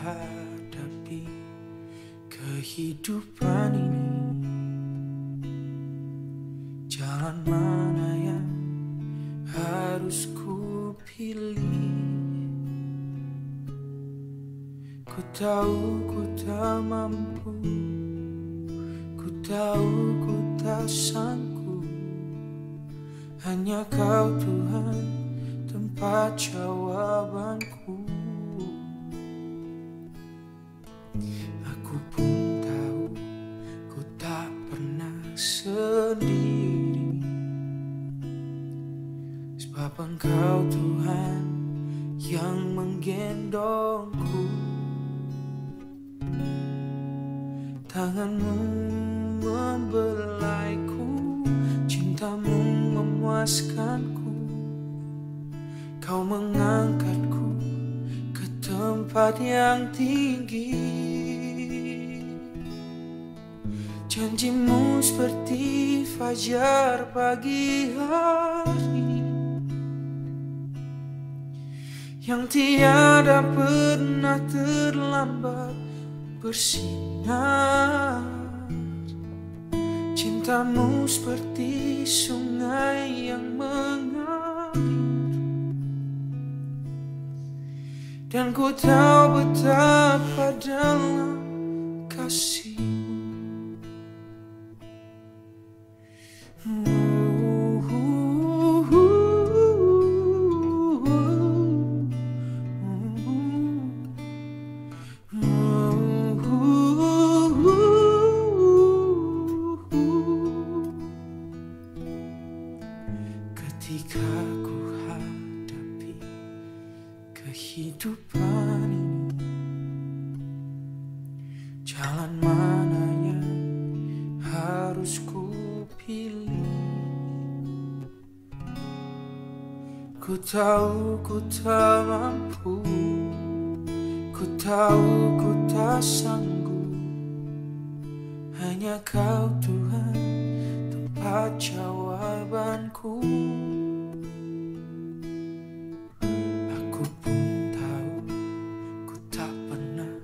hadapi kehidupan ini? Jalan mana yang harus ku pilih? Ku tahu ku tak mampu, ku tahu ku tak sanggup. Hanya Kau Tuhan tempat jawabanku. Aku pun tahu ku tak pernah sendiri, sebab Engkau Tuhan yang menggendongku. Tangan-Mu membelaiku, cinta-Mu memuaskanku. Kau mengangkatku ke tempat yang tinggi. Janji-Mu seperti fajar pagi hari, yang tiada pernah terlambat bersinar. Cinta-Mu seperti sungai yang mengalir, dan ku tahu betapa dalam kasih-Mu. Ketika ku hadapi kehidupan ini, jalan mana yang harus ku pilih? Ku tahu ku tak mampu, ku tahu ku tak sanggup. Hanya Kau Tuhan tempat jawabanku. Aku pun tahu ku tak pernah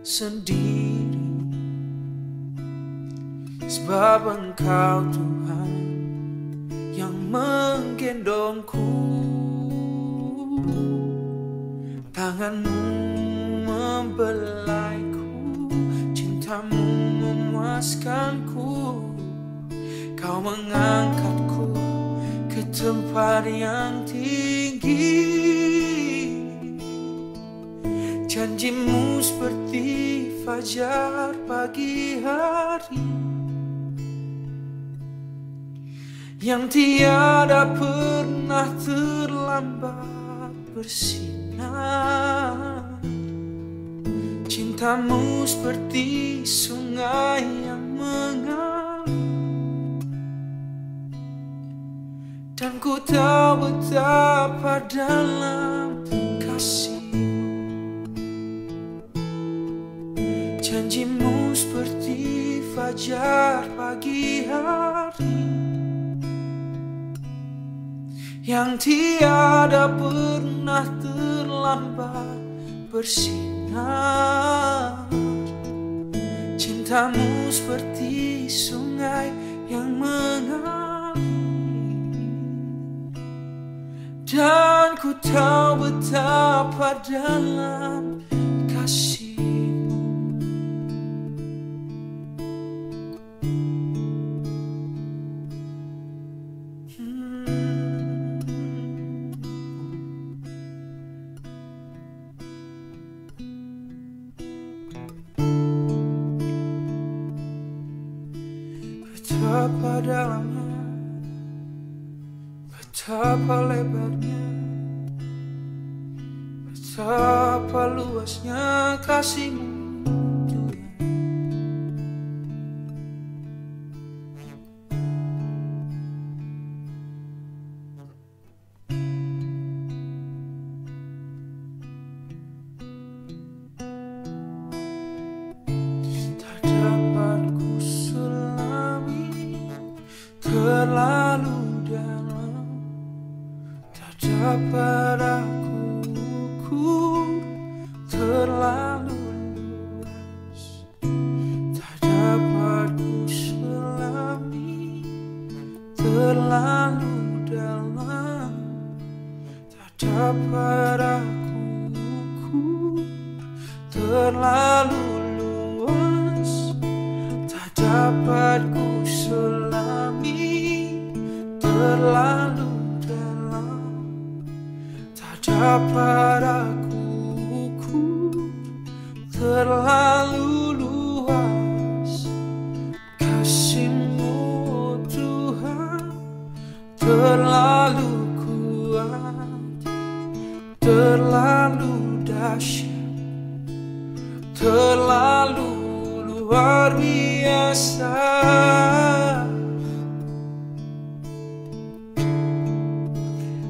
sendiri, sebab Engkau Tuhan yang menggendongku. Tangan-Mu membelaiku, cinta-Mu memuaskanku. Kau mengangkatku ke tempat yang tinggi. Janji-Mu seperti fajar pagi hari, yang tiada pernah terlambat bersinar. Cinta-Mu seperti sungai yang mengalir, dan ku tahu betapa dalam kasih-Mu. Janji-Mu seperti fajar pagi hari, yang tiada pernah terlambat bersinar. Cinta-Mu seperti sungai yang mengalir, dan ku tahu betapa dalam kasih-Mu. Betapa dalamnya, betapa lebarnya, betapa luasnya kasih-Mu, Tuhan. Tak dapat ku selami, terlalu dalam, tak dapat aku ukur terlalu terlalu dalam, tak dapat aku ukur. Terlalu luas, tak dapat ku selami. Terlalu dalam, tak dapat aku ukur. Terlalu luas kasih-Mu Tuhan, terlalu kuat, terlalu dahsyat, terlalu luar biasa.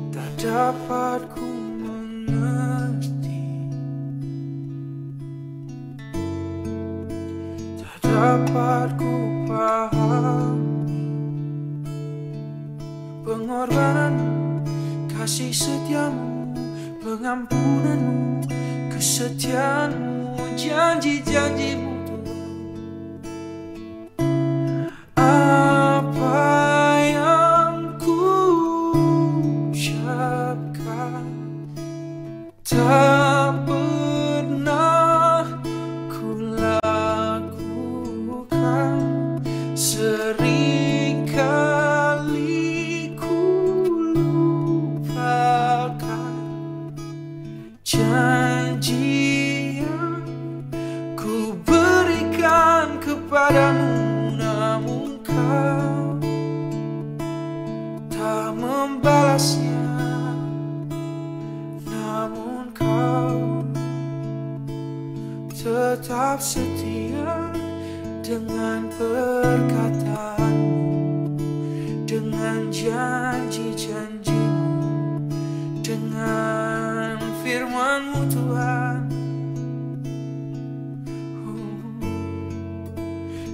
Tak dapat ku mengerti, tak dapat ku pahami pengorbanan-Mu, kasih setia-Mu, pengampunan-Mu, kesetiaan-Mu, janji-janji-Mu. Apa yang ku ucapkan tak pernah ku lakukan. Seringkali ku lupakan janji yang ku berikan kepadamu, namun Kau tak membalasnya. Namun Kau tetap setia dengan perkataan-Mu, dengan janji-janji-Mu, dengan firman-Mu Tuhan.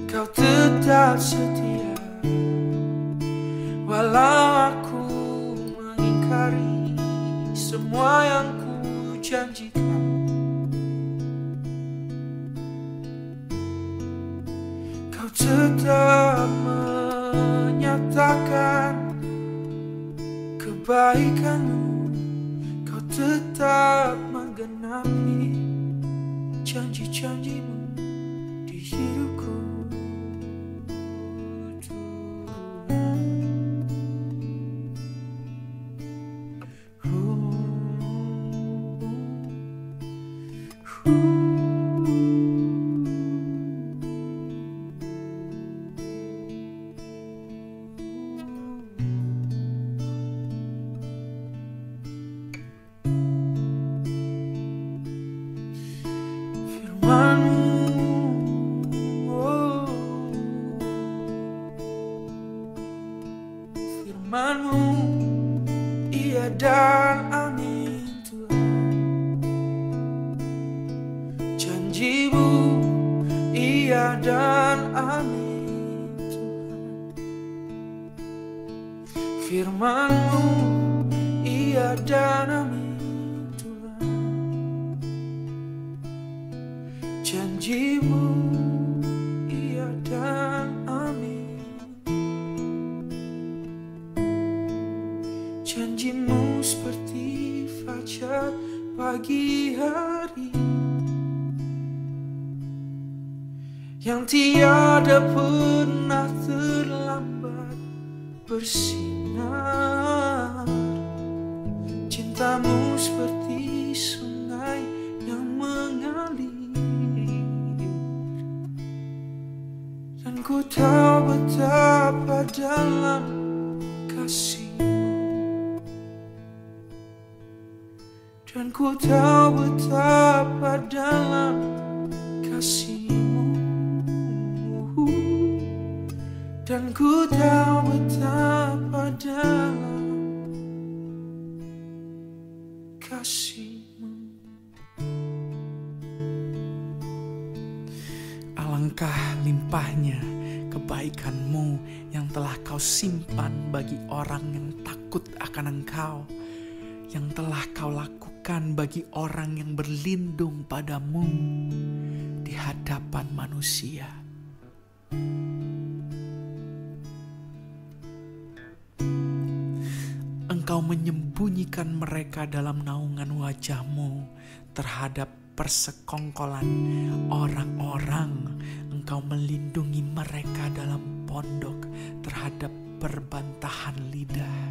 Kau tetap setia, walau aku mengingkari semua yang ku janjikan. Kau tetap menyatakan kebaikan-Mu, Kau tetap menggenapi janji-janji-Mu di hidupku. Firman-Mu, iya dan amin Tuhan. Janji-Mu, iya dan amin Tuhan. Firman-Mu, iya dan amin Tuhan. Janji-Mu, iya dan amin. Janji-Mu seperti fajar pagi hari, yang tiada pernah terlambat bersinar. Cinta-Mu seperti sungai yang mengalir, dan ku tahu betapa dalam kasih. Dan ku tahu betapa dalam kasih-Mu. Dan ku tahu betapa dalam kasih-Mu. Alangkah limpahnya kebaikan-Mu yang telah Kau simpan bagi orang yang takut akan Engkau, yang telah Kau lakukan bagi orang yang berlindung pada-Mu di hadapan manusia. Engkau menyembunyikan mereka dalam naungan wajah-Mu terhadap persekongkolan orang-orang. Engkau melindungi mereka dalam pondok terhadap perbantahan lidah.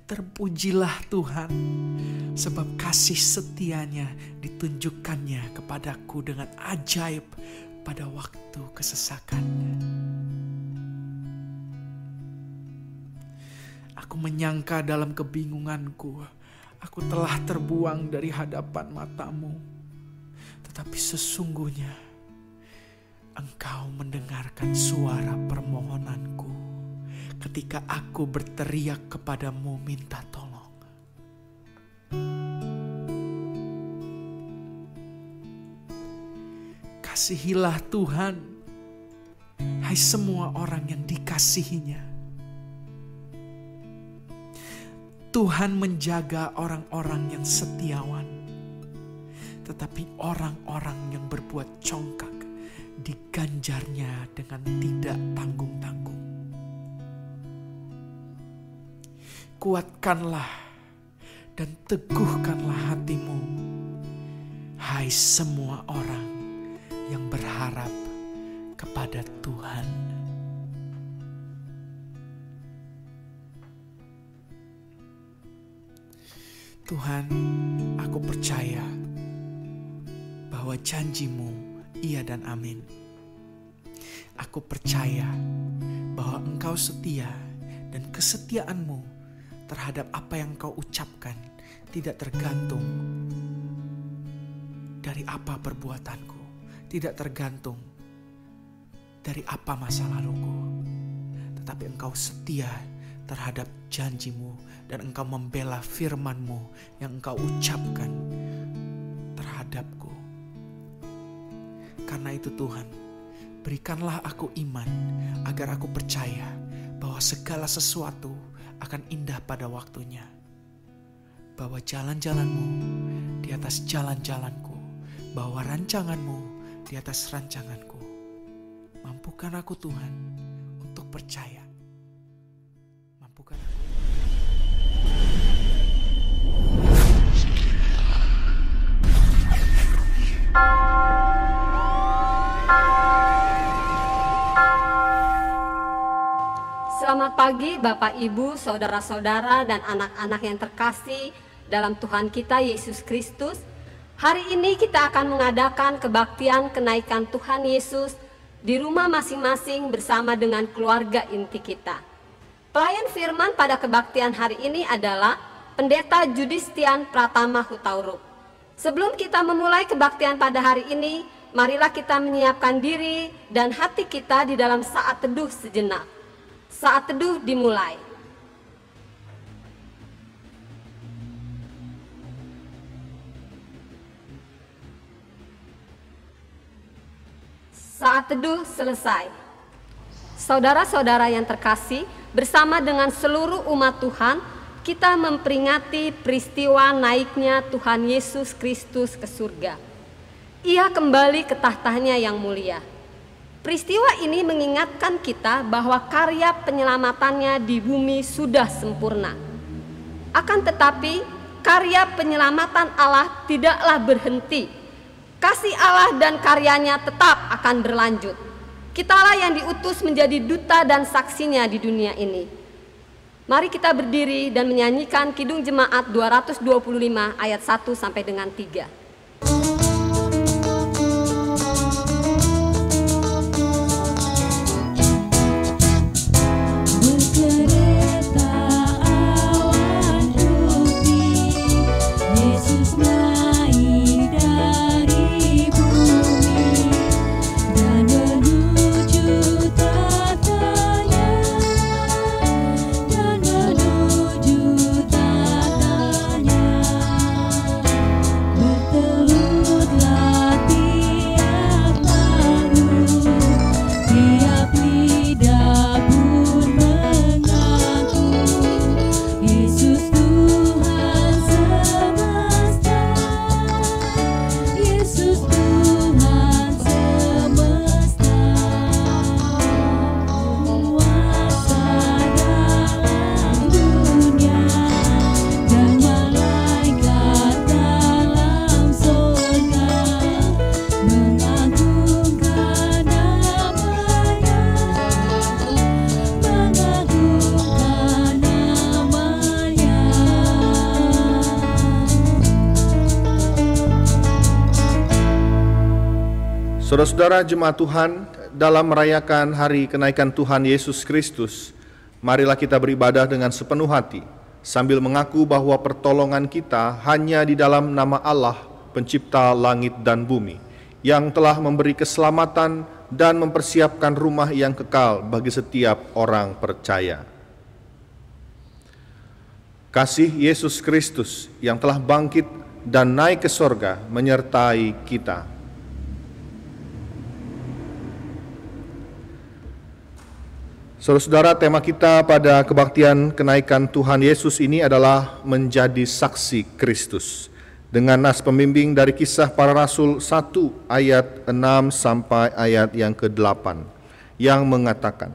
Terpujilah Tuhan, sebab kasih setia-Nya ditunjukkannya kepadaku dengan ajaib pada waktu kesesakan. Aku menyangka dalam kebingunganku, aku telah terbuang dari hadapan mata-Mu. Tetapi sesungguhnya Engkau mendengarkan suara permohonanku ketika aku berteriak kepadamu minta tolong. Kasihilah Tuhan, hai semua orang yang dikasihinya. Tuhan menjaga orang-orang yang setiawan, tetapi orang-orang yang berbuat congkak diganjarnya dengan tidak tanggung-tanggung. Kuatkanlah dan teguhkanlah hatimu, hai semua orang yang berharap kepada Tuhan. Tuhan, aku percaya bahwa janji-Mu iya dan amin. Aku percaya bahwa Engkau setia dan kesetiaan-Mu terhadap apa yang Kau ucapkan tidak tergantung dari apa perbuatanku, tidak tergantung dari apa masa laluku, tetapi Engkau setia terhadap janji-Mu dan Engkau membela firman-Mu yang Engkau ucapkan terhadapku. Karena itu Tuhan, berikanlah aku iman agar aku percaya bahwa segala sesuatu akan indah pada waktunya. Bahwa jalan-jalan-Mu di atas jalan-jalanku, bahwa rancangan-Mu di atas rancanganku. Mampukan aku Tuhan untuk percaya. Mampukan aku. Selamat pagi Bapak Ibu, Saudara-saudara dan anak-anak yang terkasih dalam Tuhan kita Yesus Kristus. Hari ini kita akan mengadakan kebaktian kenaikan Tuhan Yesus di rumah masing-masing bersama dengan keluarga inti kita. Pelayan firman pada kebaktian hari ini adalah Pendeta Judistian Pratama Hutaurup. Sebelum kita memulai kebaktian pada hari ini, marilah kita menyiapkan diri dan hati kita di dalam saat teduh sejenak. Saat teduh dimulai. Saat teduh selesai. Saudara-saudara yang terkasih, bersama dengan seluruh umat Tuhan, kita memperingati peristiwa naiknya Tuhan Yesus Kristus ke surga. Ia kembali ke tahtanya yang mulia. Peristiwa ini mengingatkan kita bahwa karya penyelamatannya di bumi sudah sempurna. Akan tetapi, karya penyelamatan Allah tidaklah berhenti. Kasih Allah dan karyanya tetap akan berlanjut. Kitalah yang diutus menjadi duta dan saksinya di dunia ini. Mari kita berdiri dan menyanyikan Kidung Jemaat 225 ayat 1 sampai dengan 3. Berterima Saudara-saudara jemaat Tuhan, dalam merayakan hari kenaikan Tuhan Yesus Kristus, marilah kita beribadah dengan sepenuh hati, sambil mengaku bahwa pertolongan kita hanya di dalam nama Allah, pencipta langit dan bumi, yang telah memberi keselamatan dan mempersiapkan rumah yang kekal bagi setiap orang percaya. Kasih Yesus Kristus yang telah bangkit dan naik ke sorga menyertai kita. Saudara-saudara, tema kita pada kebaktian kenaikan Tuhan Yesus ini adalah menjadi saksi Kristus. Dengan nas pembimbing dari Kisah Para Rasul 1 ayat 6 sampai ayat yang ke-8 yang mengatakan,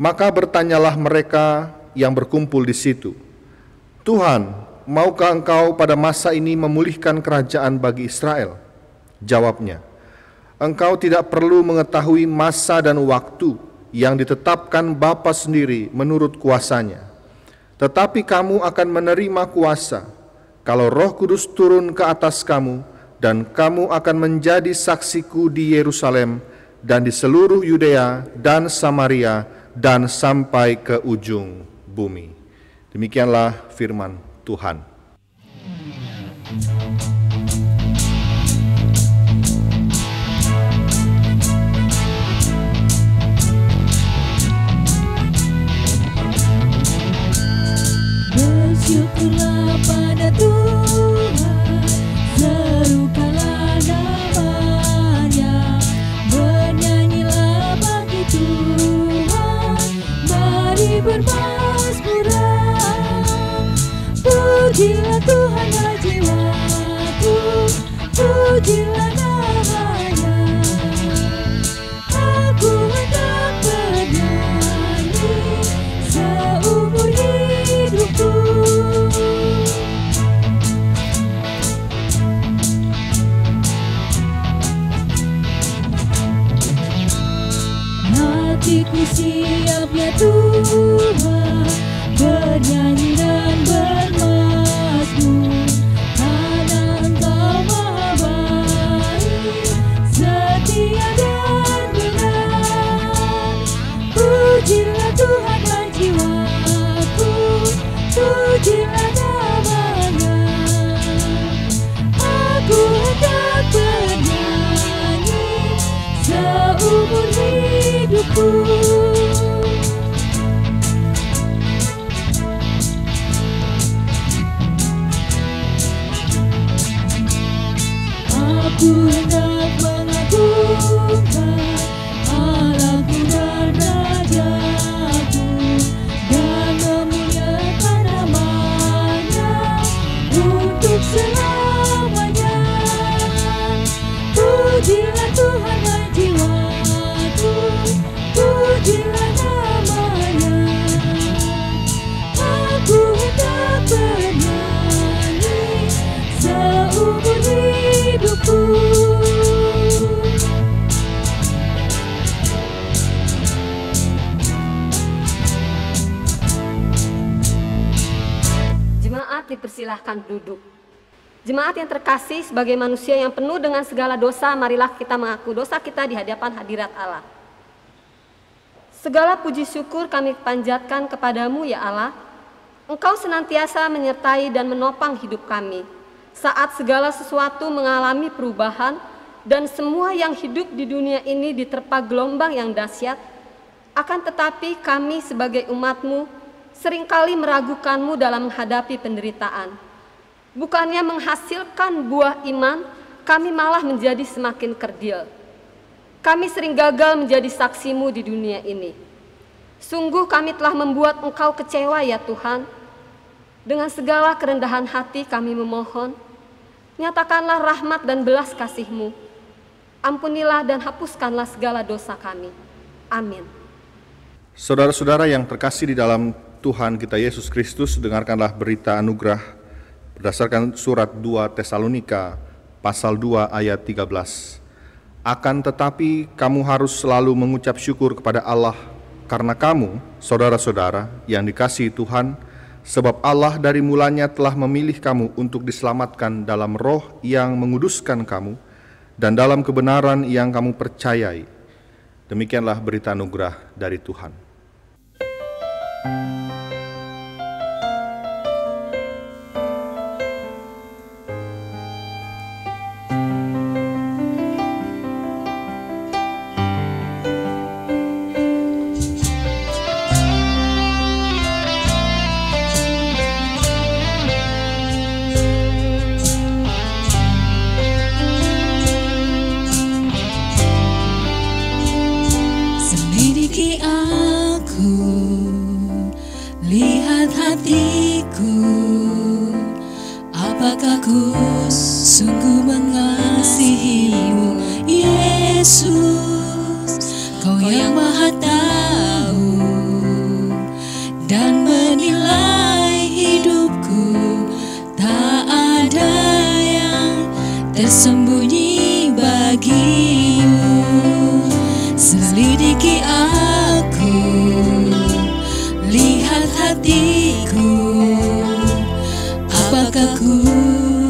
"Maka bertanyalah mereka yang berkumpul di situ, 'Tuhan, maukah Engkau pada masa ini memulihkan kerajaan bagi Israel?' Jawabnya, 'Engkau tidak perlu mengetahui masa dan waktu yang ditetapkan Bapa sendiri menurut kuasanya. Tetapi kamu akan menerima kuasa kalau Roh Kudus turun ke atas kamu, dan kamu akan menjadi saksiku di Yerusalem dan di seluruh Yudea dan Samaria dan sampai ke ujung bumi.'" Demikianlah firman Tuhan. Bersyukurlah pada Tuhan, serukanlah namanya, bernyanyilah bagi Tuhan, mari bermazmuran. Pujilah Tuhan ya jiwaku, pujilah namanya. Aku hendak bernyanyi seumur hidupku. Hatiku siap ya Tuhan, bernyanyi dan bermazmur, karena Engkau maha baik, setia dan benar. Pujilah Tuhan dan jiwaku, pujilah namanya. Aku hendak bernyanyi seumur hidupku. Aku hendak mengagungkan Allahku dan Rajaku, dan memuliakan namanya untuk selamanya. Pujilah Tuhan dan jiwaku, pujilah namanya. Aku hendak bernyanyi seumur hidupku. Jemaat dipersilahkan duduk. Jemaat yang terkasih, sebagai manusia yang penuh dengan segala dosa, marilah kita mengaku dosa kita di hadapan hadirat Allah. Segala puji syukur kami panjatkan kepadamu ya Allah. Engkau senantiasa menyertai dan menopang hidup kami saat segala sesuatu mengalami perubahan dan semua yang hidup di dunia ini diterpa gelombang yang dahsyat. Akan tetapi kami sebagai umat-Mu seringkali meragukan-Mu dalam menghadapi penderitaan. Bukannya menghasilkan buah iman, kami malah menjadi semakin kerdil. Kami sering gagal menjadi saksi-Mu di dunia ini. Sungguh kami telah membuat Engkau kecewa ya Tuhan. Dengan segala kerendahan hati kami memohon, nyatakanlah rahmat dan belas kasih-Mu. Ampunilah dan hapuskanlah segala dosa kami. Amin. Saudara-saudara yang terkasih di dalam Tuhan kita Yesus Kristus, dengarkanlah berita anugerah berdasarkan surat 2 Tesalonika pasal 2 ayat 13. Akan tetapi kamu harus selalu mengucap syukur kepada Allah karena kamu, saudara-saudara yang dikasihi Tuhan, sebab Allah dari mulanya telah memilih kamu untuk diselamatkan dalam roh yang menguduskan kamu dan dalam kebenaran yang kamu percayai. Demikianlah berita anugerah dari Tuhan. Selidiki aku, lihat hatiku, apakah ku sungguh mengasihimu, Yesus, Kau yang Maha Tahu dan menilai hidupku, tak ada yang tersembunyi bagimu. Selidiki aku, lihat hatiku, apakah ku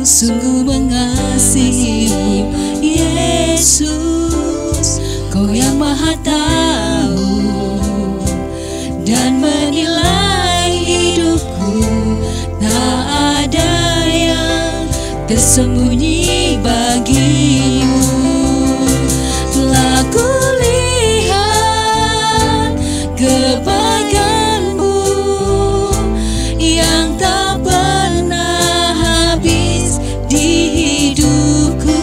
sungguh mengasihimu, Yesus, Kau yang Maha Tahu dan menilai hidupku, tak ada yang tersembunyi bagimu. Telah kulihat kebaikan-Mu yang tak pernah habis di hidupku.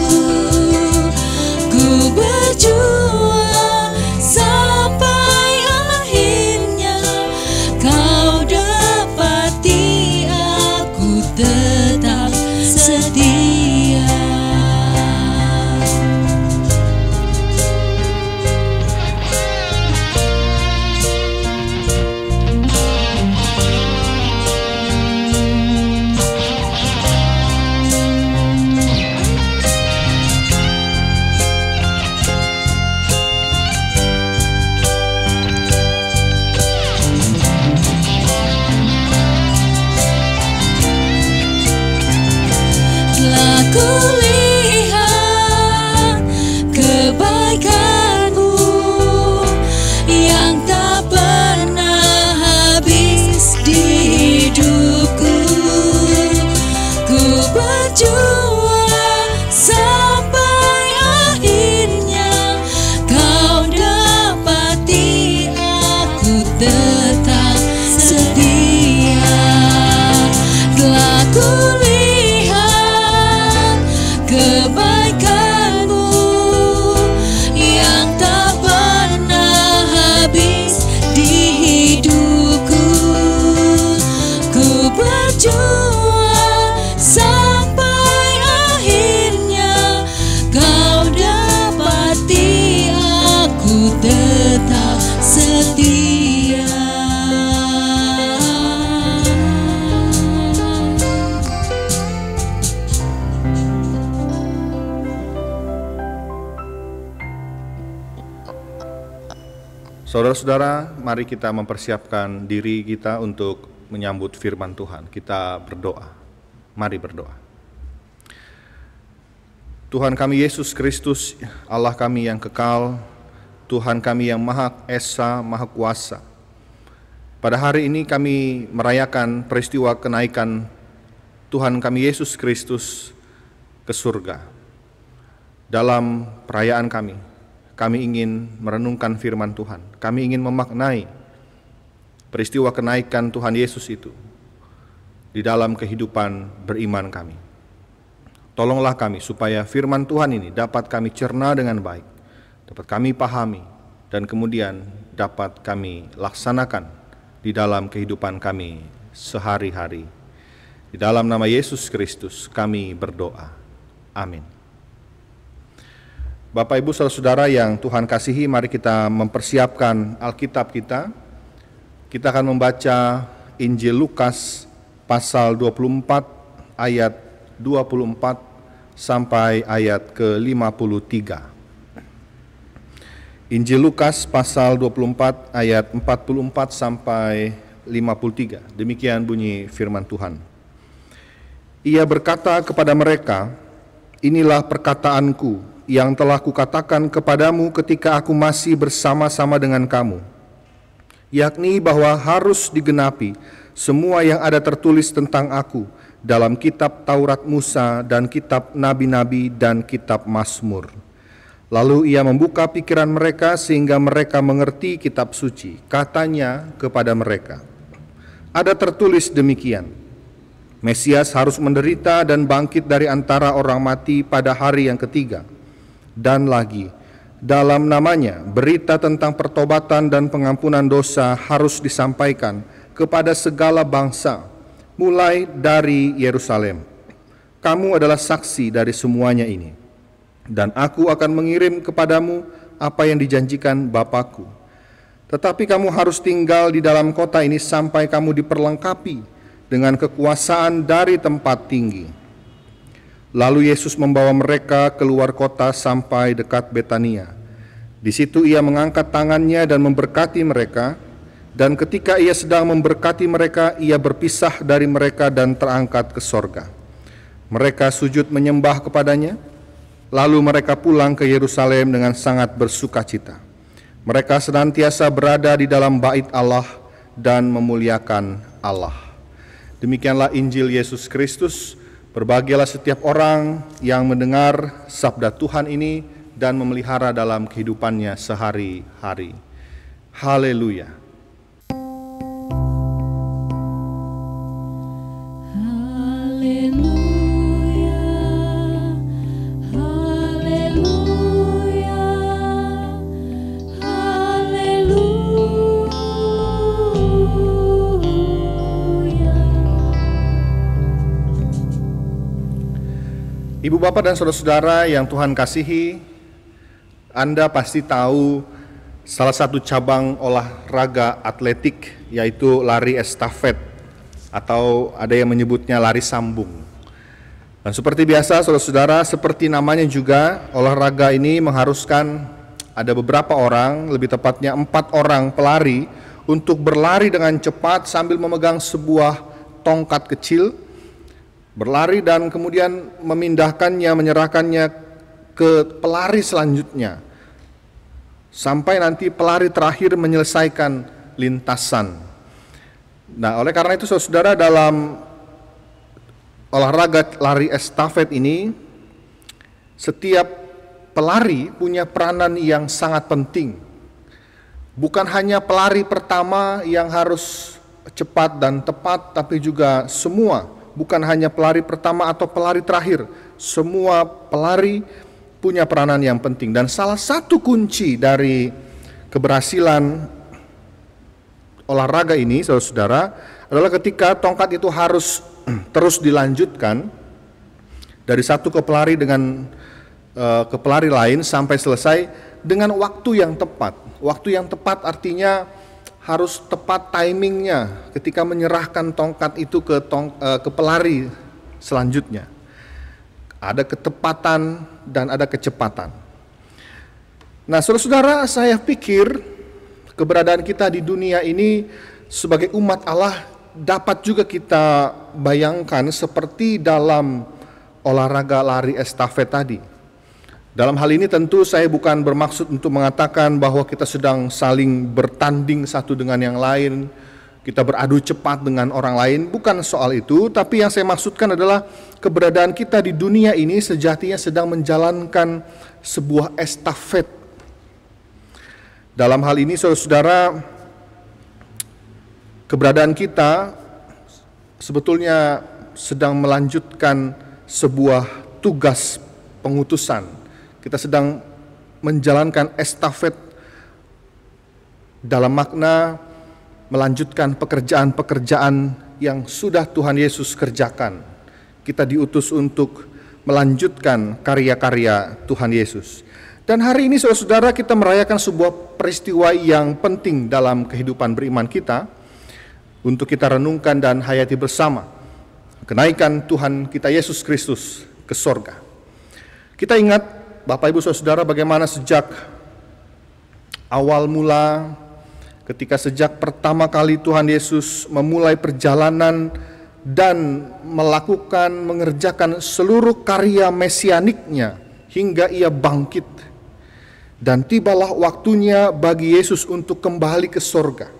Ku berjuang sampai akhirnya Kau dapati aku tetap setia. Telah kulihat kebaikan-Mu yang tak pernah habis di hidupku. Ku berjuang sampai akhirnya Kau dapati aku tetap setia. Telah kulihat kebaikan-Mu yang tak pernah habis di hidupku. Ku berjuang sampai akhirnya Kau dapati aku tetap setia. Saudara-saudara, mari kita mempersiapkan diri kita untuk menyambut firman Tuhan. Kita berdoa. Mari berdoa. Tuhan kami Yesus Kristus, Allah kami yang kekal, Tuhan kami yang Maha Esa, Maha Kuasa. Pada hari ini kami merayakan peristiwa kenaikan Tuhan kami Yesus Kristus ke surga. Dalam perayaan kami ingin merenungkan firman Tuhan. Kami ingin memaknai peristiwa kenaikan Tuhan Yesus itu di dalam kehidupan beriman kami. Tolonglah kami supaya firman Tuhan ini dapat kami cerna dengan baik, dapat kami pahami, dan kemudian dapat kami laksanakan di dalam kehidupan kami sehari-hari. Di dalam nama Yesus Kristus kami berdoa. Amin. Bapak, Ibu, Saudara-saudara yang Tuhan kasihi, mari kita mempersiapkan Alkitab kita. Kita akan membaca Injil Lukas pasal 24 ayat 24 sampai ayat ke-53. Injil Lukas pasal 24 ayat 44 sampai 53. Demikian bunyi firman Tuhan. Ia berkata kepada mereka, "Inilah perkataanku yang telah kukatakan kepadamu ketika aku masih bersama-sama dengan kamu, yakni bahwa harus digenapi semua yang ada tertulis tentang aku dalam kitab Taurat Musa dan kitab Nabi-Nabi dan kitab Mazmur. Lalu ia membuka pikiran mereka sehingga mereka mengerti kitab suci. Katanya kepada mereka, ada tertulis demikian, Mesias harus menderita dan bangkit dari antara orang mati pada hari yang ketiga. Dan lagi, dalam namanya berita tentang pertobatan dan pengampunan dosa harus disampaikan kepada segala bangsa, mulai dari Yerusalem. Kamu adalah saksi dari semuanya ini. Dan aku akan mengirim kepadamu apa yang dijanjikan Bapa-Ku. Tetapi kamu harus tinggal di dalam kota ini sampai kamu diperlengkapi dengan kekuasaan dari tempat tinggi. Lalu Yesus membawa mereka keluar kota sampai dekat Betania. Di situ ia mengangkat tangannya dan memberkati mereka. Dan ketika ia sedang memberkati mereka, ia berpisah dari mereka dan terangkat ke sorga. Mereka sujud menyembah kepadanya. Lalu mereka pulang ke Yerusalem dengan sangat bersukacita. Mereka senantiasa berada di dalam bait Allah dan memuliakan Allah. Demikianlah Injil Yesus Kristus. Berbahagialah setiap orang yang mendengar sabda Tuhan ini dan memelihara dalam kehidupannya sehari-hari. Haleluya. Ibu bapak dan saudara-saudara yang Tuhan kasihi, Anda pasti tahu salah satu cabang olahraga atletik yaitu lari estafet atau ada yang menyebutnya lari sambung. Dan seperti biasa saudara-saudara, seperti namanya juga, olahraga ini mengharuskan ada beberapa orang, lebih tepatnya 4 orang pelari untuk berlari dengan cepat sambil memegang sebuah tongkat kecil, berlari dan kemudian memindahkannya, menyerahkannya ke pelari selanjutnya sampai nanti pelari terakhir menyelesaikan lintasan. Nah, oleh karena itu saudara, dalam olahraga lari estafet ini setiap pelari punya peranan yang sangat penting. Bukan hanya pelari pertama yang harus cepat dan tepat, tapi juga semua. Bukan hanya pelari pertama atau pelari terakhir, semua pelari punya peranan yang penting. Dan salah satu kunci dari keberhasilan olahraga ini, saudara-saudara, adalah ketika tongkat itu harus terus dilanjutkan dari satu ke pelari ke pelari lain sampai selesai dengan waktu yang tepat. Waktu yang tepat artinya harus tepat timingnya ketika menyerahkan tongkat itu ke pelari selanjutnya. Ada ketepatan dan ada kecepatan. Nah, saudara-saudara, saya pikir keberadaan kita di dunia ini sebagai umat Allah dapat juga kita bayangkan seperti dalam olahraga lari estafet tadi. Dalam hal ini tentu saya bukan bermaksud untuk mengatakan bahwa kita sedang saling bertanding satu dengan yang lain, kita beradu cepat dengan orang lain, bukan soal itu, tapi yang saya maksudkan adalah keberadaan kita di dunia ini sejatinya sedang menjalankan sebuah estafet. Dalam hal ini saudara-saudara, keberadaan kita sebetulnya sedang melanjutkan sebuah tugas pengutusan. Kita sedang menjalankan estafet dalam makna melanjutkan pekerjaan-pekerjaan yang sudah Tuhan Yesus kerjakan. Kita diutus untuk melanjutkan karya-karya Tuhan Yesus. Dan hari ini saudara-saudara, kita merayakan sebuah peristiwa yang penting dalam kehidupan beriman kita untuk kita renungkan dan hayati bersama. Kenaikan Tuhan kita Yesus Kristus ke sorga. Kita ingat Bapak Ibu Saudara bagaimana sejak awal mula ketika sejak pertama kali Tuhan Yesus memulai perjalanan dan mengerjakan seluruh karya mesianiknya, hingga ia bangkit. Dan tibalah waktunya bagi Yesus untuk kembali ke sorga.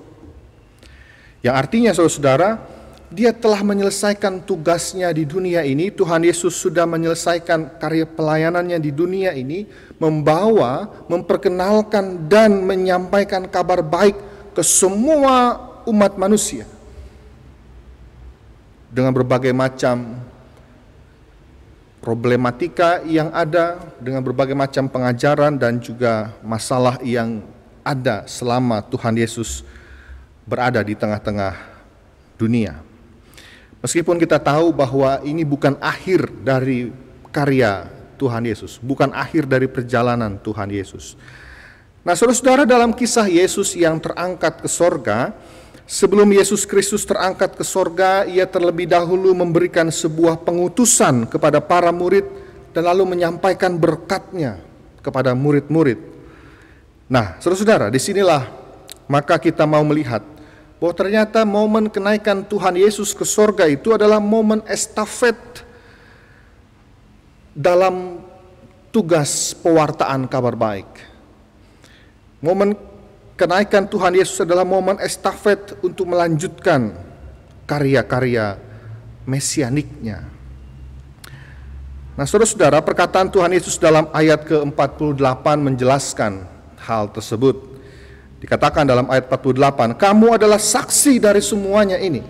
Yang artinya saudara-saudara, dia telah menyelesaikan tugasnya di dunia ini. Tuhan Yesus sudah menyelesaikan karya pelayanannya di dunia ini, membawa, memperkenalkan dan menyampaikan kabar baik ke semua umat manusia. Dengan berbagai macam problematika yang ada, dengan berbagai macam pengajaran dan juga masalah yang ada selama Tuhan Yesus berada di tengah-tengah dunia. Meskipun kita tahu bahwa ini bukan akhir dari karya Tuhan Yesus, bukan akhir dari perjalanan Tuhan Yesus. Nah, saudara-saudara, dalam kisah Yesus yang terangkat ke sorga, sebelum Yesus Kristus terangkat ke sorga, ia terlebih dahulu memberikan sebuah pengutusan kepada para murid dan lalu menyampaikan berkatnya kepada murid-murid. Nah, saudara-saudara, disinilah maka kita mau melihat bahwa ternyata momen kenaikan Tuhan Yesus ke sorga itu adalah momen estafet dalam tugas pewartaan kabar baik. Momen kenaikan Tuhan Yesus adalah momen estafet untuk melanjutkan karya-karya mesianiknya. Nah, saudara-saudara, perkataan Tuhan Yesus dalam ayat ke-48 menjelaskan hal tersebut. Dikatakan dalam ayat 48, kamu adalah saksi dari semuanya ini.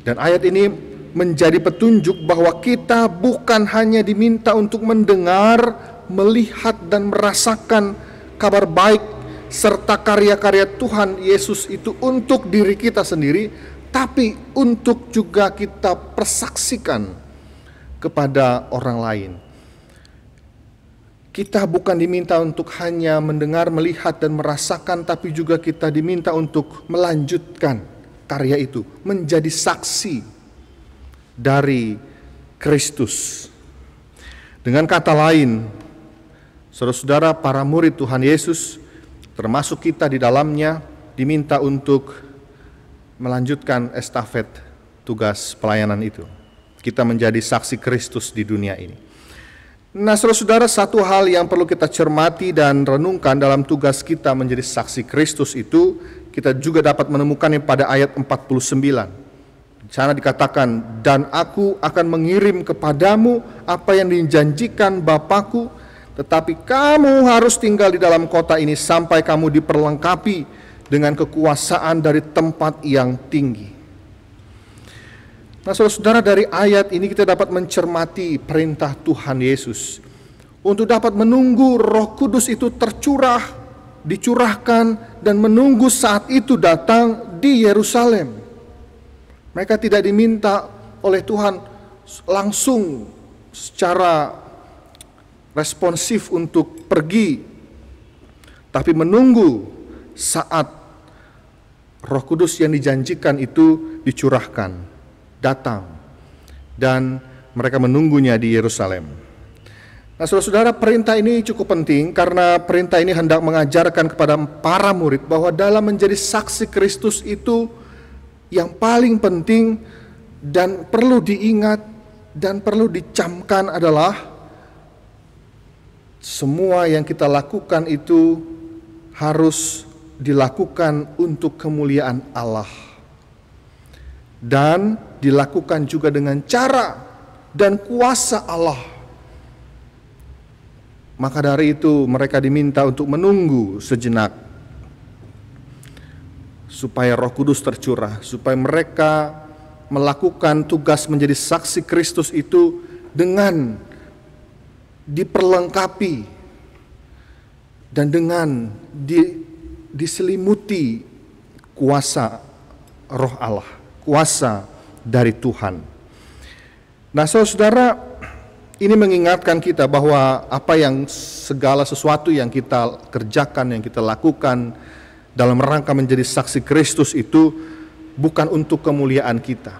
Dan ayat ini menjadi petunjuk bahwa kita bukan hanya diminta untuk mendengar, melihat dan merasakan kabar baik serta karya-karya Tuhan Yesus itu untuk diri kita sendiri, tapi untuk juga kita persaksikan kepada orang lain. Kita bukan diminta untuk hanya mendengar, melihat dan merasakan, tapi juga kita diminta untuk melanjutkan karya itu, menjadi saksi dari Kristus. Dengan kata lain, saudara-saudara, para murid Tuhan Yesus, termasuk kita di dalamnya, diminta untuk melanjutkan estafet tugas pelayanan itu. Kita menjadi saksi Kristus di dunia ini. Nah, saudara-saudara, satu hal yang perlu kita cermati dan renungkan dalam tugas kita menjadi saksi Kristus itu, kita juga dapat menemukannya pada ayat 49. Di sana dikatakan, dan aku akan mengirim kepadamu apa yang dijanjikan Bapa-Ku, tetapi kamu harus tinggal di dalam kota ini sampai kamu diperlengkapi dengan kekuasaan dari tempat yang tinggi. Nah, saudara-saudara, dari ayat ini kita dapat mencermati perintah Tuhan Yesus untuk dapat menunggu Roh Kudus itu dicurahkan dan menunggu saat itu datang di Yerusalem. Mereka tidak diminta oleh Tuhan langsung secara responsif untuk pergi, tapi menunggu saat Roh Kudus yang dijanjikan itu dicurahkan, datang, dan mereka menunggunya di Yerusalem. Nah, saudara-saudara, perintah ini cukup penting karena perintah ini hendak mengajarkan kepada para murid bahwa dalam menjadi saksi Kristus itu yang paling penting dan perlu diingat dan perlu dicamkan adalah semua yang kita lakukan itu harus dilakukan untuk kemuliaan Allah. Dan dilakukan juga dengan cara dan kuasa Allah. Maka dari itu mereka diminta untuk menunggu sejenak supaya Roh Kudus tercurah, supaya mereka melakukan tugas menjadi saksi Kristus itu dengan diperlengkapi dan dengan diselimuti kuasa Roh Allah, kuasa dari Tuhan. Nah, saudara, ini mengingatkan kita bahwa segala sesuatu yang kita kerjakan, yang kita lakukan dalam rangka menjadi saksi Kristus itu bukan untuk kemuliaan kita,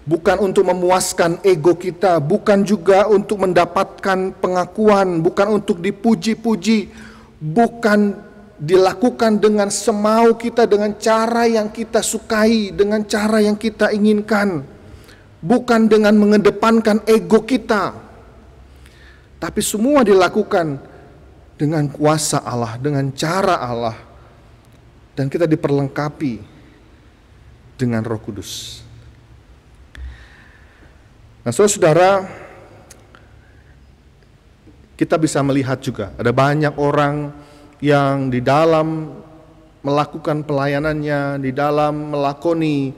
bukan untuk memuaskan ego kita, bukan juga untuk mendapatkan pengakuan, bukan untuk dipuji-puji, bukan dilakukan dengan semau kita, dengan cara yang kita sukai, dengan cara yang kita inginkan, bukan dengan mengedepankan ego kita, Tapi semua dilakukan dengan kuasa Allah, dengan cara Allah. Dan kita diperlengkapi dengan Roh Kudus. Nah, saudara, kita bisa melihat juga ada banyak orang yang di dalam melakukan pelayanannya, di dalam melakoni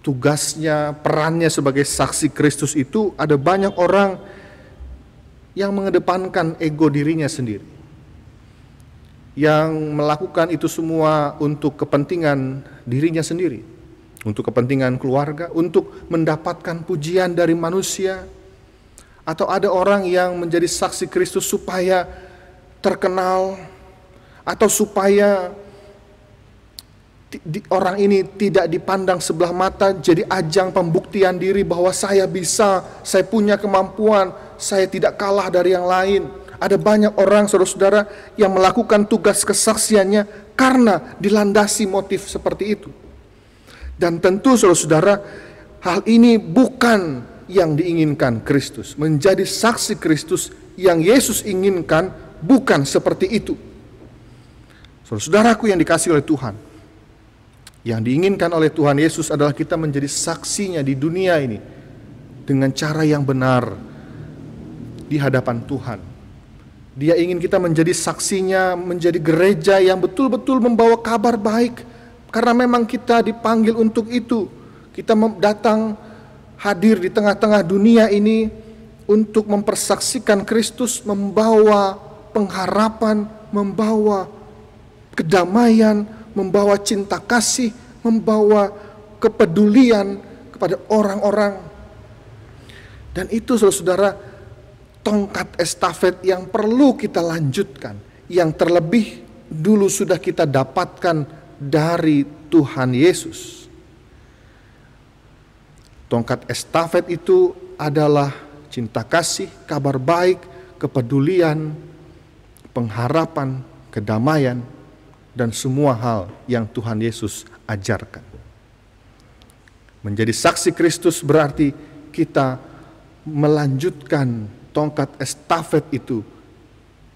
tugasnya, perannya sebagai saksi Kristus itu, ada banyak orang yang mengedepankan ego dirinya sendiri, yang melakukan itu semua untuk kepentingan dirinya sendiri, untuk kepentingan keluarga, untuk mendapatkan pujian dari manusia. Atau ada orang yang menjadi saksi Kristus supaya terkenal, atau supaya orang ini tidak dipandang sebelah mata, jadi ajang pembuktian diri bahwa saya bisa, saya punya kemampuan, saya tidak kalah dari yang lain. Ada banyak orang, saudara-saudara, yang melakukan tugas kesaksiannya karena dilandasi motif seperti itu. Dan tentu, saudara-saudara, hal ini bukan yang diinginkan Kristus. Menjadi saksi Kristus yang Yesus inginkan bukan seperti itu. Saudara-saudaraku yang dikasihi oleh Tuhan, yang diinginkan oleh Tuhan Yesus adalah kita menjadi saksinya di dunia ini dengan cara yang benar di hadapan Tuhan. Dia ingin kita menjadi saksinya, menjadi gereja yang betul-betul membawa kabar baik, karena memang kita dipanggil untuk itu. Kita datang hadir di tengah-tengah dunia ini untuk mempersaksikan Kristus, membawa pengharapan, membawa kedamaian, membawa cinta kasih, membawa kepedulian kepada orang-orang. Dan itu, saudara-saudara, tongkat estafet yang perlu kita lanjutkan, yang terlebih dulu sudah kita dapatkan dari Tuhan Yesus. Tongkat estafet itu adalah cinta kasih, kabar baik, kepedulian, pengharapan, kedamaian, dan semua hal yang Tuhan Yesus ajarkan. Menjadi saksi Kristus berarti kita melanjutkan tongkat estafet itu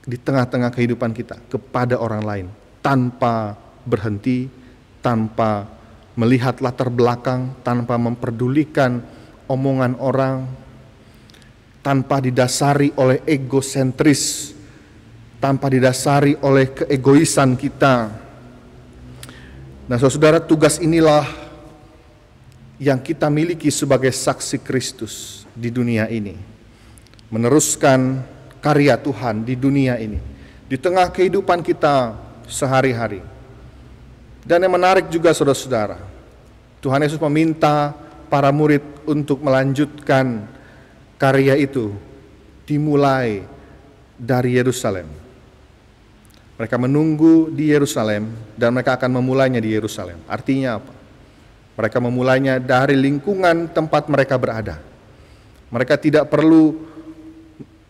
di tengah-tengah kehidupan kita kepada orang lain, tanpa berhenti, tanpa melihat latar belakang, tanpa memperdulikan omongan orang, tanpa didasari oleh egosentris, tanpa didasari oleh keegoisan kita. Nah, saudara, tugas inilah yang kita miliki sebagai saksi Kristus di dunia ini. Meneruskan karya Tuhan di dunia ini, di tengah kehidupan kita sehari-hari. Dan yang menarik juga, saudara-saudara, Tuhan Yesus meminta para murid untuk melanjutkan karya itu dimulai dari Yerusalem. Mereka menunggu di Yerusalem dan mereka akan memulainya di Yerusalem. Artinya apa? Mereka memulainya dari lingkungan tempat mereka berada. Mereka tidak perlu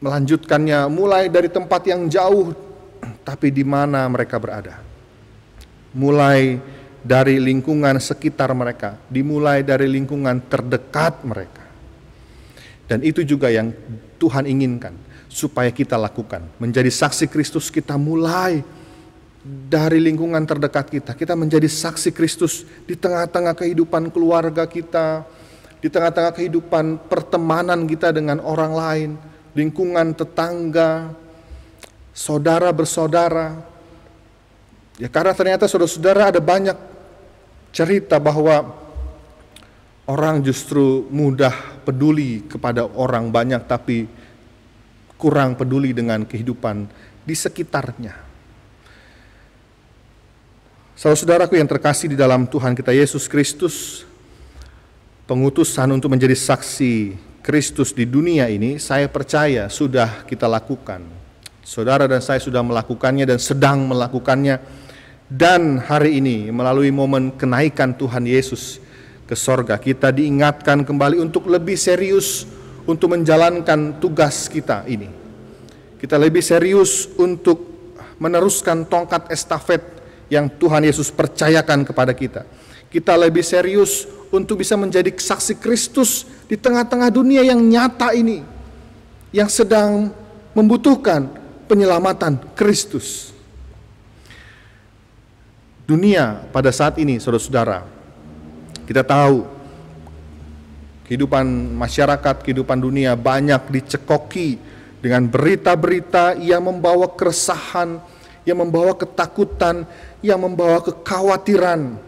melanjutkannya mulai dari tempat yang jauh, tapi di mana mereka berada. Mulai dari lingkungan sekitar mereka, dimulai dari lingkungan terdekat mereka. Dan itu juga yang Tuhan inginkan supaya kita lakukan. Menjadi saksi Kristus, kita mulai dari lingkungan terdekat kita. Kita menjadi saksi Kristus di tengah-tengah kehidupan keluarga kita, di tengah-tengah kehidupan pertemanan kita dengan orang lain, lingkungan tetangga, saudara bersaudara. Ya, karena ternyata saudara-saudara ada banyak cerita bahwa orang justru mudah peduli kepada orang banyak tapi kurang peduli dengan kehidupan di sekitarnya. Saudara-saudaraku yang terkasih di dalam Tuhan kita Yesus Kristus, pengutusan untuk menjadi saksi Kristus di dunia ini, saya percaya sudah kita lakukan. Saudara dan saya sudah melakukannya dan sedang melakukannya. Dan hari ini melalui momen kenaikan Tuhan Yesus ke sorga, kita diingatkan kembali untuk lebih serius untuk menjalankan tugas kita ini. Kita lebih serius untuk meneruskan tongkat estafet yang Tuhan Yesus percayakan kepada kita. Kita lebih serius untuk bisa menjadi saksi Kristus di tengah-tengah dunia yang nyata ini. yang sedang membutuhkan penyelamatan Kristus. Dunia pada saat ini, saudara-saudara, kita tahu kehidupan masyarakat, kehidupan dunia banyak dicekoki dengan berita-berita yang membawa keresahan, yang membawa ketakutan, yang membawa kekhawatiran.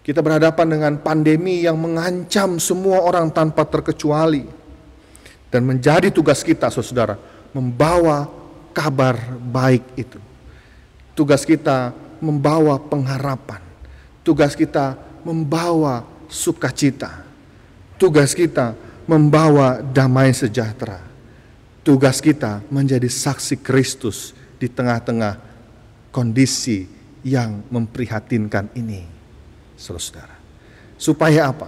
Kita berhadapan dengan pandemi yang mengancam semua orang tanpa terkecuali. Dan menjadi tugas kita, saudara, membawa kabar baik itu. Tugas kita membawa pengharapan. Tugas kita membawa sukacita. Tugas kita membawa damai sejahtera. Tugas kita menjadi saksi Kristus di tengah-tengah kondisi yang memprihatinkan ini, saudara. Supaya apa?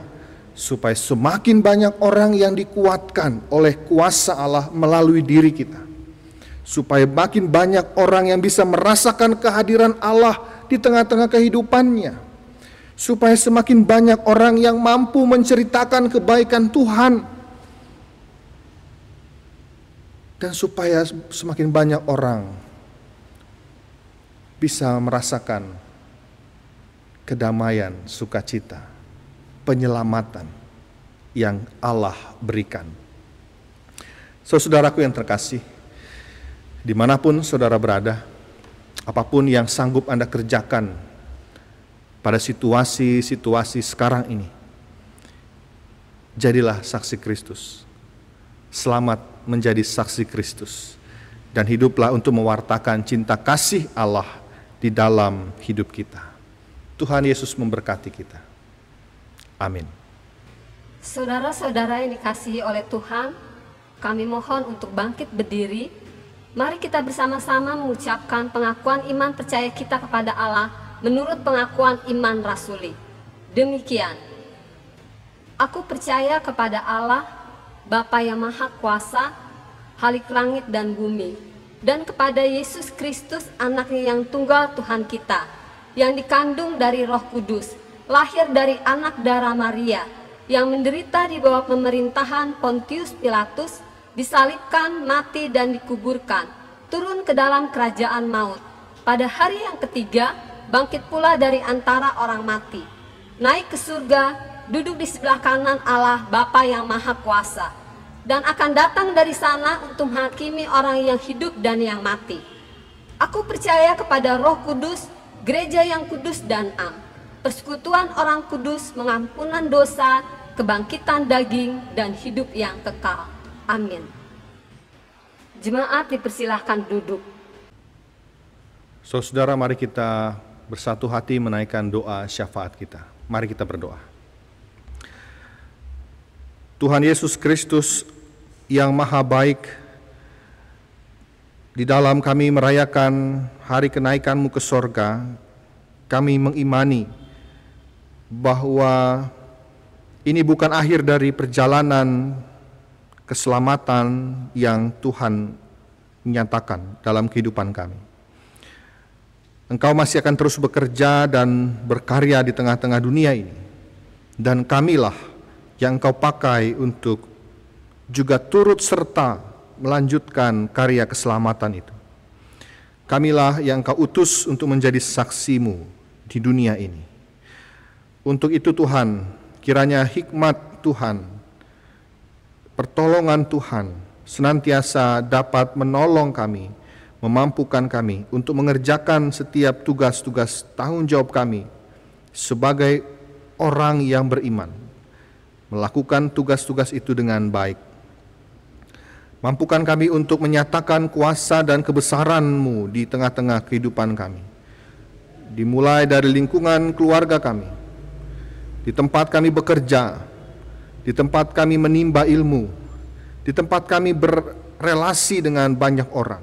Supaya semakin banyak orang yang dikuatkan oleh kuasa Allah melalui diri kita. Supaya makin banyak orang yang bisa merasakan kehadiran Allah di tengah-tengah kehidupannya. Supaya semakin banyak orang yang mampu menceritakan kebaikan Tuhan. Dan supaya semakin banyak orang bisa merasakan kedamaian, sukacita, penyelamatan yang Allah berikan. Saudaraku yang terkasih, dimanapun saudara berada, apapun yang sanggup Anda kerjakan pada situasi-situasi sekarang ini, jadilah saksi Kristus. Selamat menjadi saksi Kristus. Dan hiduplah untuk mewartakan cinta kasih Allah di dalam hidup kita. Tuhan Yesus memberkati kita. Amin. Saudara-saudara yang dikasihi oleh Tuhan, kami mohon untuk bangkit berdiri. Mari kita bersama-sama mengucapkan pengakuan iman percaya kita kepada Allah menurut pengakuan iman rasuli. Demikian, aku percaya kepada Allah, Bapa yang Maha Kuasa, Khalik langit dan bumi, dan kepada Yesus Kristus, Anaknya yang tunggal Tuhan kita, yang dikandung dari Roh Kudus, lahir dari anak darah Maria, yang menderita di bawah pemerintahan Pontius Pilatus, disalibkan, mati dan dikuburkan, turun ke dalam kerajaan maut. Pada hari yang ketiga, bangkit pula dari antara orang mati, naik ke surga, duduk di sebelah kanan Allah Bapa yang Maha Kuasa, dan akan datang dari sana untuk menghakimi orang yang hidup dan yang mati. Aku percaya kepada Roh Kudus, gereja yang kudus dan am, persekutuan orang kudus, pengampunan dosa, kebangkitan daging, dan hidup yang kekal. Amin. Jemaat dipersilahkan duduk. Saudara, mari kita bersatu hati menaikkan doa syafaat kita. Mari kita berdoa. Tuhan Yesus Kristus yang maha baik, di dalam kami merayakan hari kenaikan-Mu ke sorga, kami mengimani bahwa ini bukan akhir dari perjalanan keselamatan yang Tuhan nyatakan dalam kehidupan kami. Engkau masih akan terus bekerja dan berkarya di tengah-tengah dunia ini. Dan kamilah yang Engkau pakai untuk juga turut serta melanjutkan karya keselamatan itu. Kamilah yang Engkau utus untuk menjadi saksi-Mu di dunia ini. Untuk itu Tuhan, kiranya hikmat Tuhan, pertolongan Tuhan senantiasa dapat menolong kami, memampukan kami untuk mengerjakan setiap tugas-tugas tanggung jawab kami sebagai orang yang beriman, melakukan tugas-tugas itu dengan baik. Mampukan kami untuk menyatakan kuasa dan kebesaran-Mu di tengah-tengah kehidupan kami, dimulai dari lingkungan keluarga kami, di tempat kami bekerja, di tempat kami menimba ilmu, di tempat kami berrelasi dengan banyak orang.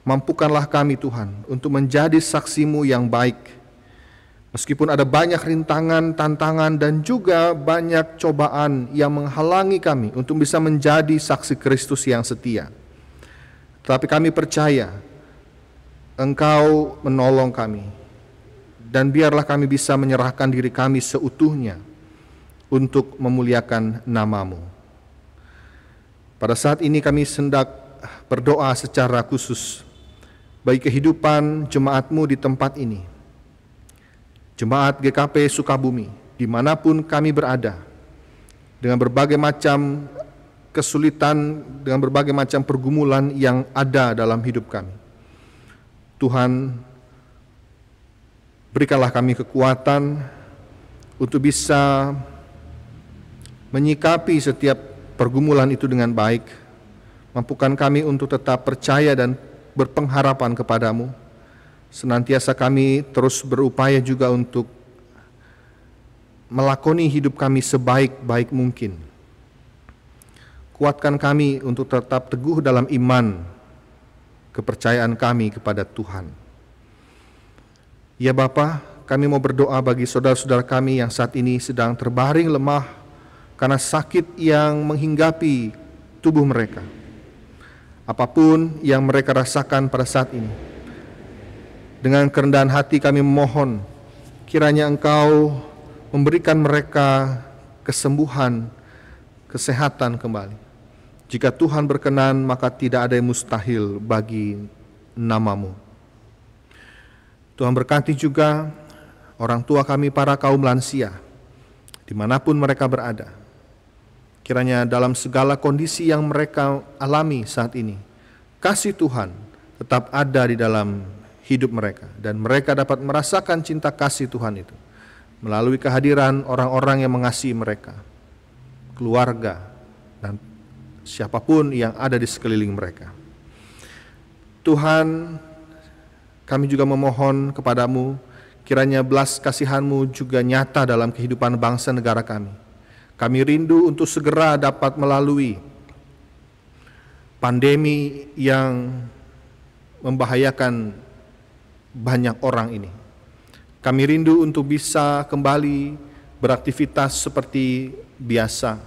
Mampukanlah kami Tuhan untuk menjadi saksi-Mu yang baik. Meskipun ada banyak rintangan, tantangan, dan juga banyak cobaan yang menghalangi kami untuk bisa menjadi saksi Kristus yang setia. Tetapi kami percaya Engkau menolong kami. Dan biarlah kami bisa menyerahkan diri kami seutuhnya untuk memuliakan nama-Mu. Pada saat ini kami hendak berdoa secara khusus bagi kehidupan jemaat-Mu di tempat ini. Jemaat GKP Sukabumi, dimanapun kami berada, dengan berbagai macam kesulitan, dengan berbagai macam pergumulan yang ada dalam hidup kami. Tuhan, berikanlah kami kekuatan untuk bisa menyikapi setiap pergumulan itu dengan baik. Mampukan kami untuk tetap percaya dan berpengharapan kepadamu. Senantiasa kami terus berupaya juga untuk melakoni hidup kami sebaik-baik mungkin. Kuatkan kami untuk tetap teguh dalam iman, kepercayaan kami kepada Tuhan. Ya Bapa, kami mau berdoa bagi saudara-saudara kami yang saat ini sedang terbaring lemah karena sakit yang menghinggapi tubuh mereka. Apapun yang mereka rasakan pada saat ini, dengan kerendahan hati kami memohon, kiranya Engkau memberikan mereka kesembuhan, kesehatan kembali. Jika Tuhan berkenan, maka tidak ada yang mustahil bagi nama-Mu. Tuhan berkati juga orang tua kami, para kaum lansia, dimanapun mereka berada. Kiranya dalam segala kondisi yang mereka alami saat ini, kasih Tuhan tetap ada di dalam hidup mereka, dan mereka dapat merasakan cinta kasih Tuhan itu melalui kehadiran orang-orang yang mengasihi mereka, keluarga, dan siapapun yang ada di sekeliling mereka. Tuhan, kami juga memohon kepadamu, kiranya belas kasihan-Mu juga nyata dalam kehidupan bangsa negara kami. Kami rindu untuk segera dapat melalui pandemi yang membahayakan banyak orang ini. Kami rindu untuk bisa kembali beraktivitas seperti biasa.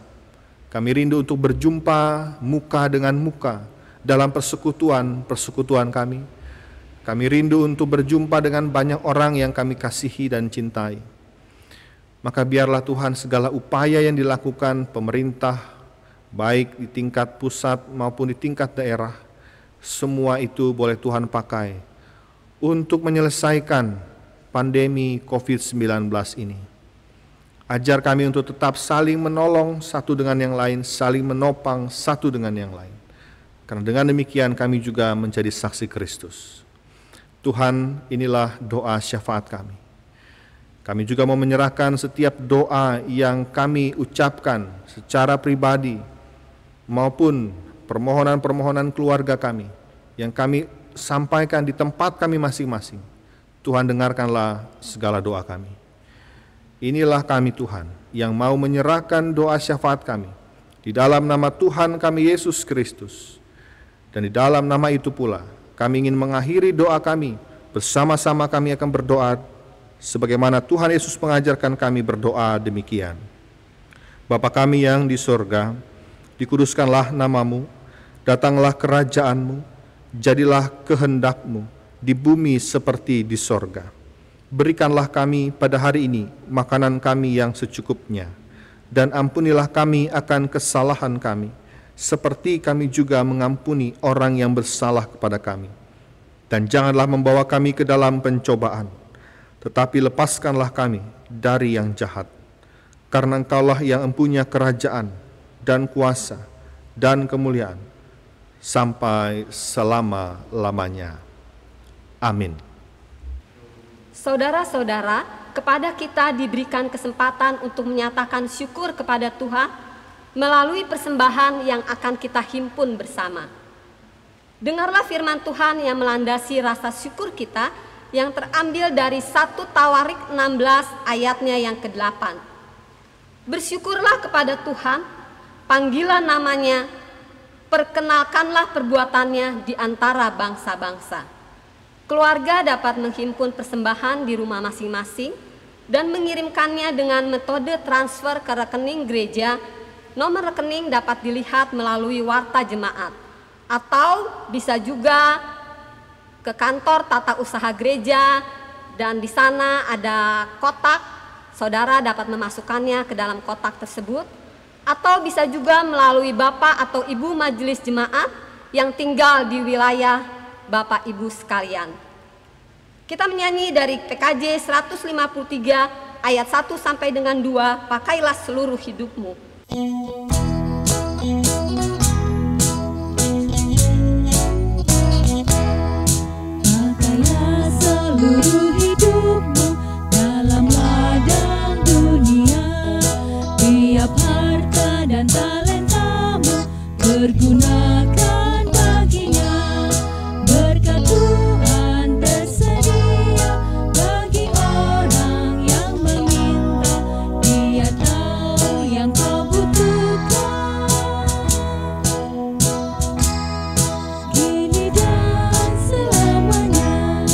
Kami rindu untuk berjumpa muka dengan muka dalam persekutuan kami. Kami rindu untuk berjumpa dengan banyak orang yang kami kasihi dan cintai. Maka biarlah Tuhan segala upaya yang dilakukan pemerintah, baik di tingkat pusat maupun di tingkat daerah, semua itu boleh Tuhan pakai untuk menyelesaikan pandemi COVID-19 ini. Ajar kami untuk tetap saling menolong satu dengan yang lain, saling menopang satu dengan yang lain. Karena dengan demikian kami juga menjadi saksi Kristus. Tuhan, inilah doa syafaat kami. Kami juga mau menyerahkan setiap doa yang kami ucapkan secara pribadi maupun permohonan-permohonan keluarga kami yang kami sampaikan di tempat kami masing-masing. Tuhan, dengarkanlah segala doa kami. Inilah kami Tuhan yang mau menyerahkan doa syafaat kami di dalam nama Tuhan kami Yesus Kristus. Dan di dalam nama itu pula kami ingin mengakhiri doa kami. Bersama-sama kami akan berdoa sebagaimana Tuhan Yesus mengajarkan kami berdoa demikian. Bapa kami yang di sorga, dikuduskanlah nama-Mu, datanglah kerajaan-Mu, jadilah kehendak-Mu di bumi seperti di sorga. Berikanlah kami pada hari ini makanan kami yang secukupnya, dan ampunilah kami akan kesalahan kami, seperti kami juga mengampuni orang yang bersalah kepada kami. Dan janganlah membawa kami ke dalam pencobaan, tetapi lepaskanlah kami dari yang jahat. Karena Engkaulah yang empunya kerajaan dan kuasa dan kemuliaan sampai selama-lamanya. Amin. Saudara-saudara, kepada kita diberikan kesempatan untuk menyatakan syukur kepada Tuhan melalui persembahan yang akan kita himpun bersama. Dengarlah firman Tuhan yang melandasi rasa syukur kita yang terambil dari 1 Tawarik 16 ayatnya yang ke-8. Bersyukurlah kepada Tuhan, panggilah namanya, perkenalkanlah perbuatannya di antara bangsa-bangsa. Keluarga dapat menghimpun persembahan di rumah masing-masing dan mengirimkannya dengan metode transfer ke rekening gereja. Nomor rekening dapat dilihat melalui warta jemaat, atau bisa juga ke kantor tata usaha gereja, dan di sana ada kotak. Saudara dapat memasukkannya ke dalam kotak tersebut, atau bisa juga melalui Bapak atau Ibu Majelis Jemaat yang tinggal di wilayah Bapak Ibu sekalian. Kita menyanyi dari PKJ 153 ayat 1 sampai dengan 2, pakailah seluruh hidupmu. Pakailah seluruh hidupmu dalam ladang dunia. Tiap harta dan talentamu pergunakan baginya. Berkat Tuhan tersedia bagi orang yang meminta. Dia tahu yang kau butuhkan. Kini dan selamanya.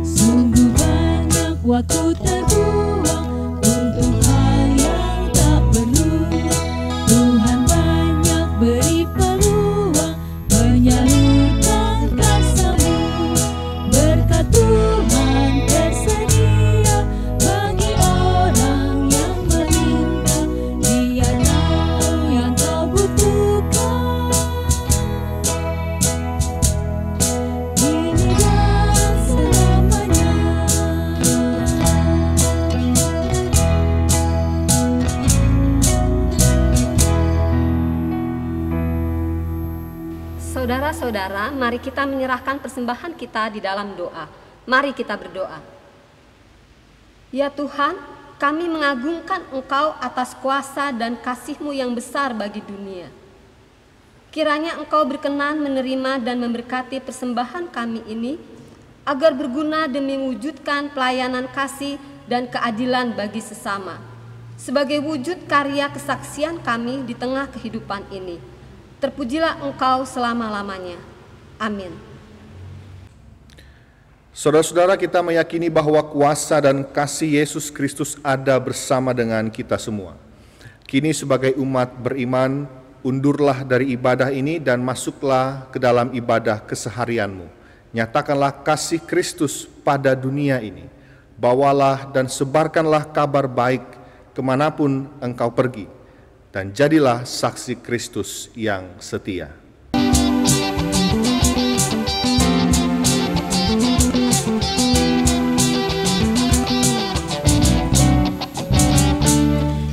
Sungguh banyak waktu terbuang untuk hal yang tak perlu. Tuhan banyak beri peluang menyalurkan kasih-Mu. Berkat Tuhan tersedia bagi orang yang meminta. Dia tahu yang kau butuhkan. Kini dan selamanya. Saudara-saudara, mari kita menyerahkan persembahan kita di dalam doa. Mari kita berdoa. Ya Tuhan, kami mengagungkan Engkau atas kuasa dan kasih-Mu yang besar bagi dunia. Kiranya Engkau berkenan menerima dan memberkati persembahan kami ini, agar berguna demi mewujudkan pelayanan kasih dan keadilan bagi sesama, sebagai wujud karya kesaksian kami di tengah kehidupan ini. Terpujilah Engkau selama-lamanya. Amin. Saudara-saudara, kita meyakini bahwa kuasa dan kasih Yesus Kristus ada bersama dengan kita semua. Kini sebagai umat beriman, undurlah dari ibadah ini dan masuklah ke dalam ibadah keseharianmu. Nyatakanlah kasih Kristus pada dunia ini. Bawalah dan sebarkanlah kabar baik kemanapun engkau pergi. Dan jadilah saksi Kristus yang setia.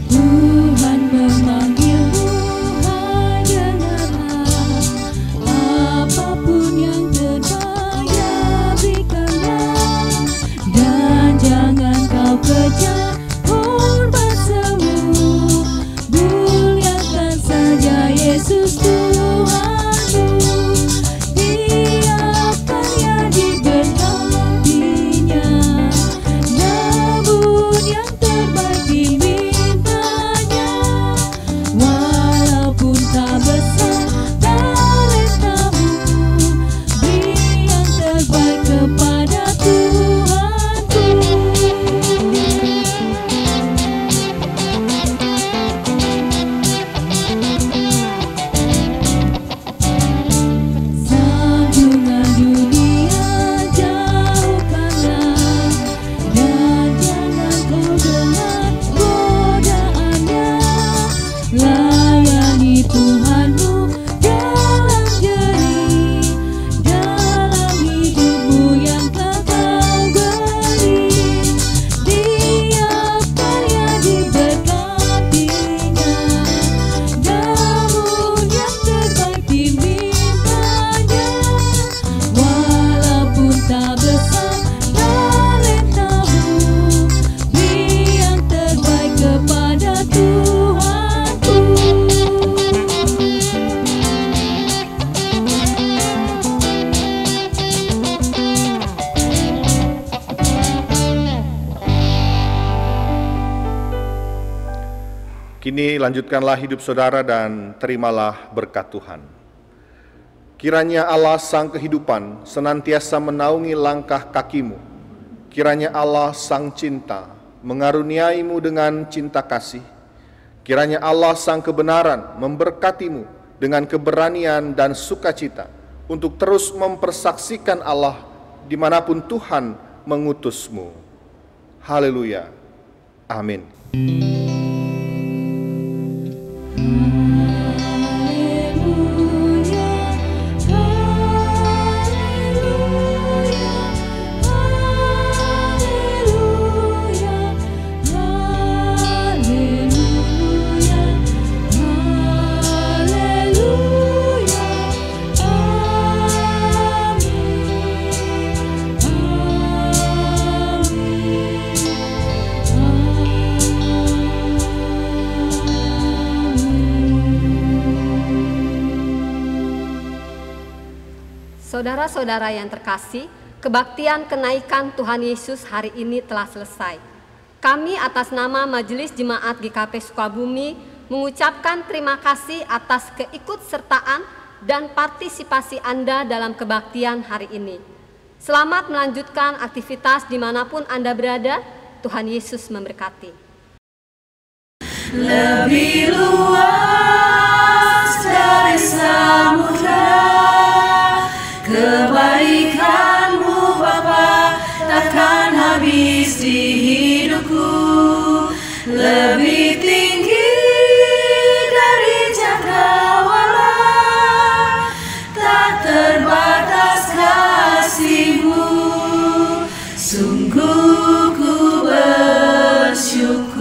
Tuhan memanggilmu, hai dengarlah. Apapun yang terbaik berikanlah. Dan jangan kau kejar hormat semu. Muliakan saja Yesus Tuhanmu. Tiap karya diberkatinya. Namun yang terbaik dimintanya. Walaupun tak besar talentamu, beri yang terbaik kepada Tuhanku. Sanjungan dunia jauhkanlah, dan jangan kau dengar godaannya. Layani Tuhanmu dalam jerih, dalam hidupmu yang telah kau beri. Tiap karya diberkatinya, namun yang terbaik dimintanya. Walaupun tak besar talentamu, beri yang terbaik kepada Tuhanku. Kini lanjutkanlah hidup saudara dan terimalah berkat Tuhan. Kiranya Allah Sang Kehidupan senantiasa menaungi langkah kakimu. Kiranya Allah Sang Cinta mengaruniaimu dengan cinta kasih. Kiranya Allah Sang Kebenaran memberkatimu dengan keberanian dan sukacita untuk terus mempersaksikan Allah dimanapun Tuhan mengutus-Mu. Haleluya. Amin. Saudara-saudara yang terkasih, kebaktian kenaikan Tuhan Yesus hari ini telah selesai. Kami atas nama Majelis Jemaat GKP Sukabumi mengucapkan terima kasih atas keikutsertaan dan partisipasi Anda dalam kebaktian hari ini. Selamat melanjutkan aktivitas dimanapun Anda berada. Tuhan Yesus memberkati. Lebih luas dari samudra, kebaikan-Mu Bapa takkan habis di hidupku. Lebih tinggi dari cakrawala, tak terbatas kasih-Mu. Sungguh ku bersyukur.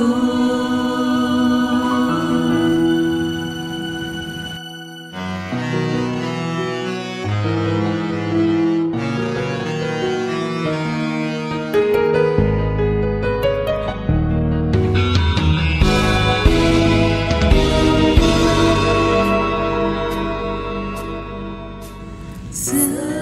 So